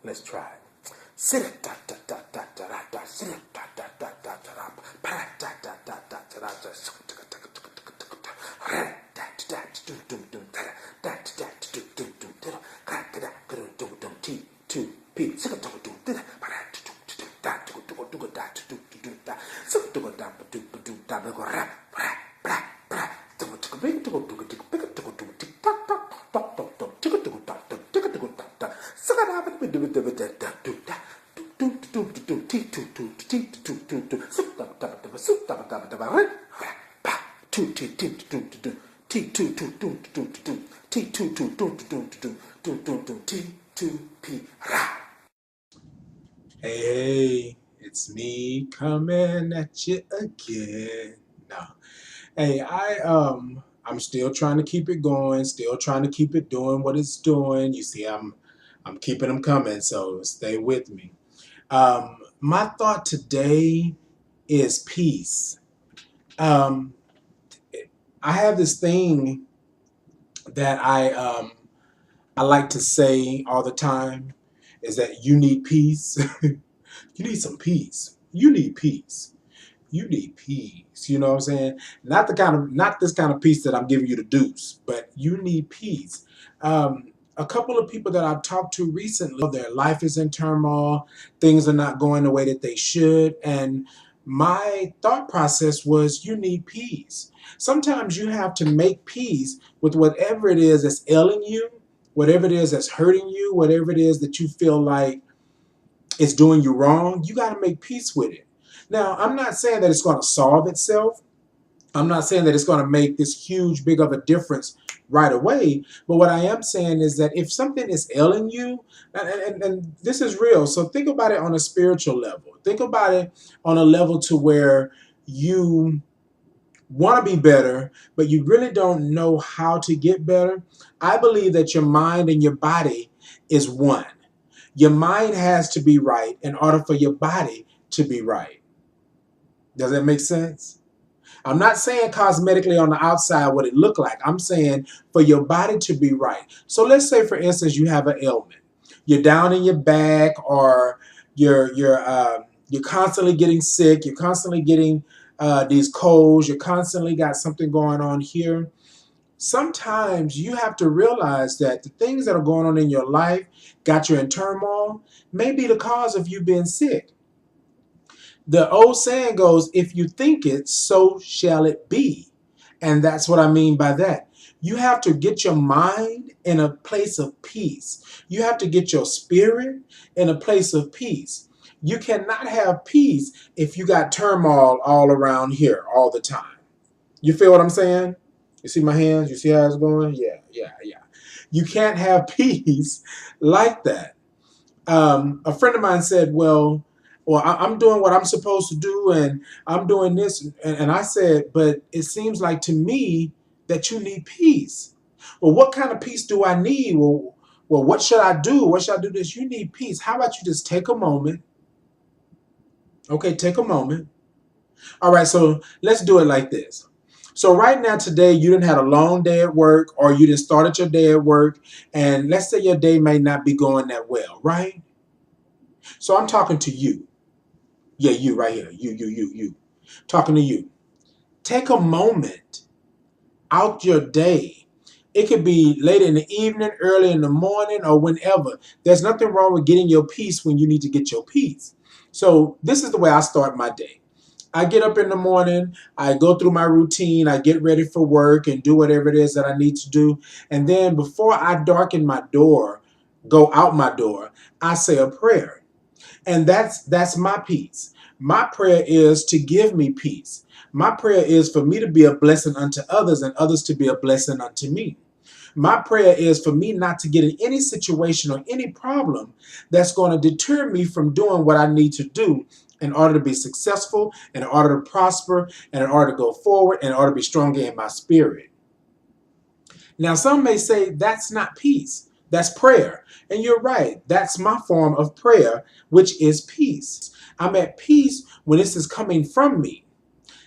Let's try it. Hey, it's me coming at you again. No. Hey, I'm still trying to keep it going, still trying to keep it doing what it's doing. You see, I'm keeping them coming, so stay with me. My thought today is peace. Um, I have this thing that I like to say all the time is that you need peace. You need some peace. You need peace. You need peace. You know what I'm saying? Not this kind of peace that I'm giving you the deuce, but you need peace. A couple of people that I've talked to recently, their life is in turmoil, things are not going the way that they should, and my thought process was you need peace. Sometimes you have to make peace with whatever it is that's ailing you, whatever it is that's hurting you, whatever it is that you feel like is doing you wrong. You got to make peace with it. Now, I'm not saying that it's going to solve itself. I'm not saying that it's going to make this huge, big of a difference right away. But what I am saying is that if something is ailing you, and this is real, so think about it on a spiritual level. Think about it on a level to where you want to be better, but you really don't know how to get better. I believe that your mind and your body is one. Your mind has to be right in order for your body to be right. Does that make sense? I'm not saying cosmetically on the outside what it look like. I'm saying for your body to be right. So let's say, for instance, you have an ailment. You're down in your back, or you're constantly getting sick. You're constantly getting these colds. You're constantly got something going on here. Sometimes you have to realize that the things that are going on in your life got you in turmoil may be the cause of you being sick. The old saying goes, if you think it, so shall it be. And that's what I mean by that. You have to get your mind in a place of peace. You have to get your spirit in a place of peace. You cannot have peace if you got turmoil all around here all the time. You feel what I'm saying? You see my hands? You see how it's going? Yeah, yeah, yeah. You can't have peace like that. A friend of mine said, well, I'm doing what I'm supposed to do, and I'm doing this. And I said, but it seems like to me that you need peace. Well, what kind of peace do I need? Well, what should I do? What should I do this? You need peace. How about you just take a moment? Okay, take a moment. All right, so let's do it like this. So right now, today, you didn't had a long day at work, or you didn't started your day at work, and let's say your day may not be going that well, right? So I'm talking to you. Yeah, you right here. You. Talking to you. Take a moment out your day. It could be late in the evening, early in the morning, or whenever. There's nothing wrong with getting your peace when you need to get your peace. So this is the way I start my day. I get up in the morning, I go through my routine, I get ready for work and do whatever it is that I need to do. And then before I darken my door, go out my door, I say a prayer. And that's my peace. My prayer is to give me peace. My prayer is for me to be a blessing unto others and others to be a blessing unto me. My prayer is for me not to get in any situation or any problem that's going to deter me from doing what I need to do in order to be successful, in order to prosper, and in order to go forward, and in order to be stronger in my spirit. Now, some may say that's not peace. That's prayer. And you're right. That's my form of prayer, which is peace. I'm at peace when this is coming from me.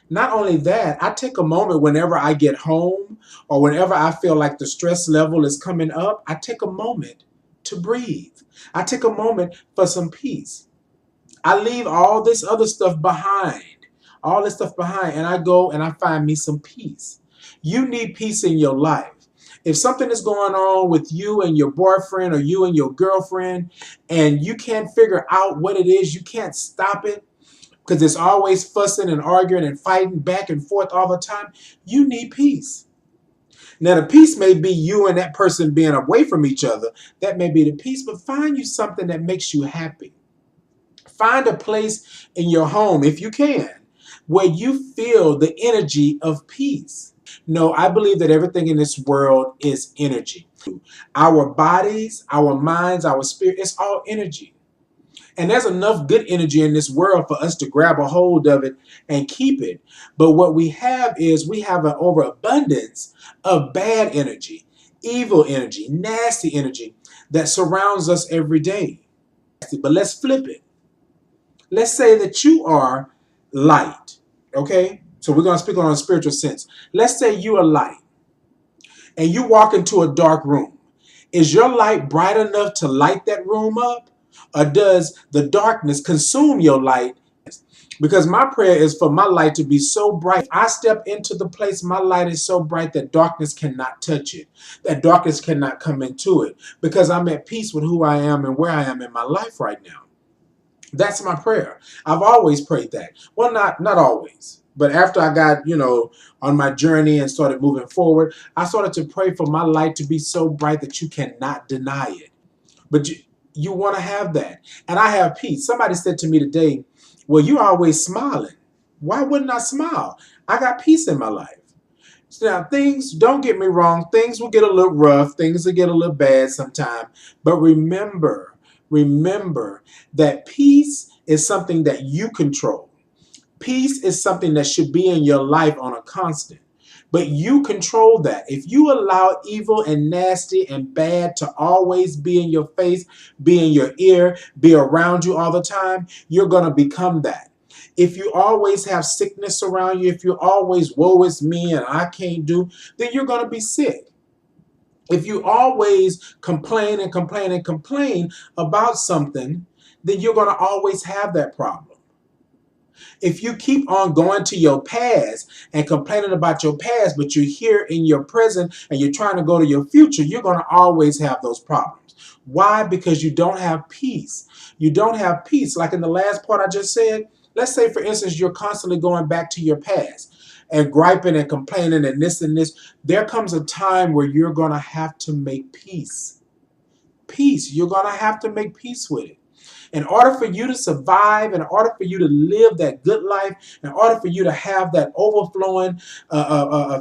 Not only that, I take a moment whenever I get home or whenever I feel like the stress level is coming up, I take a moment to breathe. I take a moment for some peace. I leave all this other stuff behind. All this stuff behind. And I go and I find me some peace. You need peace in your life. If something is going on with you and your boyfriend or you and your girlfriend and you can't figure out what it is, you can't stop it because it's always fussing and arguing and fighting back and forth all the time, you need peace. Now, the peace may be you and that person being away from each other. That may be the peace, but find you something that makes you happy. Find a place in your home, if you can, where you feel the energy of peace. No, I believe that everything in this world is energy. Our bodies, our minds, our spirit, it's all energy. And there's enough good energy in this world for us to grab a hold of it and keep it. But what we have is we have an overabundance of bad energy, evil energy, nasty energy that surrounds us every day. But let's flip it. Let's say that you are light, okay? So we're going to speak on a spiritual sense. Let's say you are light and you walk into a dark room. Is your light bright enough to light that room up? Or does the darkness consume your light? Because my prayer is for my light to be so bright. I step into the place, my light is so bright that darkness cannot touch it. That darkness cannot come into it. Because I'm at peace with who I am and where I am in my life right now. That's my prayer. I've always prayed that. Well, not always. But after I got, on my journey and started moving forward, I started to pray for my light to be so bright that you cannot deny it. But you want to have that. And I have peace. Somebody said to me today, well, you're always smiling. Why wouldn't I smile? I got peace in my life. So now things, don't get me wrong, things will get a little rough. Things will get a little bad sometime. But remember that peace is something that you control. Peace is something that should be in your life on a constant. But you control that. If you allow evil and nasty and bad to always be in your face, be in your ear, be around you all the time, you're going to become that. If you always have sickness around you, if you always, woe is me and I can't do, then you're going to be sick. If you always complain and complain and complain about something, then you're going to always have that problem. If you keep on going to your past and complaining about your past, but you're here in your present and you're trying to go to your future, you're going to always have those problems. Why? Because you don't have peace. You don't have peace. Like in the last part I just said, let's say, for instance, you're constantly going back to your past and griping and complaining and this and this. There comes a time where you're going to have to make peace. Peace. You're going to have to make peace with it. In order for you to survive, in order for you to live that good life, in order for you to have that overflowing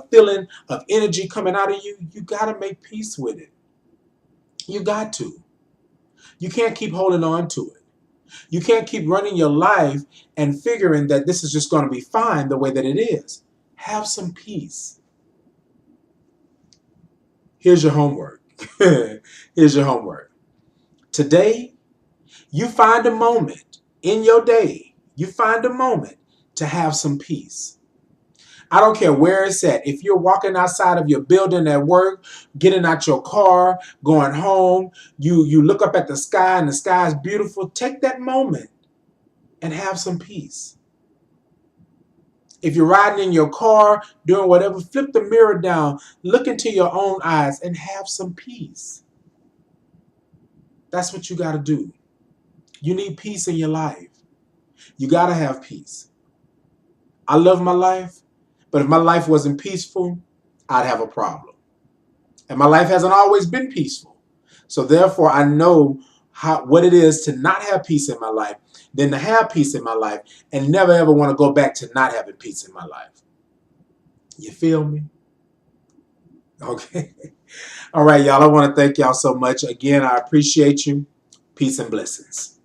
feeling of energy coming out of you, you got to make peace with it. You got to. You can't keep holding on to it. You can't keep running your life and figuring that this is just going to be fine the way that it is. Have some peace. Here's your homework. Here's your homework. Today, you find a moment in your day, you find a moment to have some peace. I don't care where it's at. If you're walking outside of your building at work, getting out your car, going home, you look up at the sky and the sky is beautiful, take that moment and have some peace. If you're riding in your car, doing whatever, flip the mirror down, look into your own eyes and have some peace. That's what you got to do. You need peace in your life. You got to have peace. I love my life, but if my life wasn't peaceful, I'd have a problem. And my life hasn't always been peaceful. So therefore, I know what it is to not have peace in my life, than to have peace in my life and never ever want to go back to not having peace in my life. You feel me? Okay. All right, y'all. I want to thank y'all so much. Again, I appreciate you. Peace and blessings.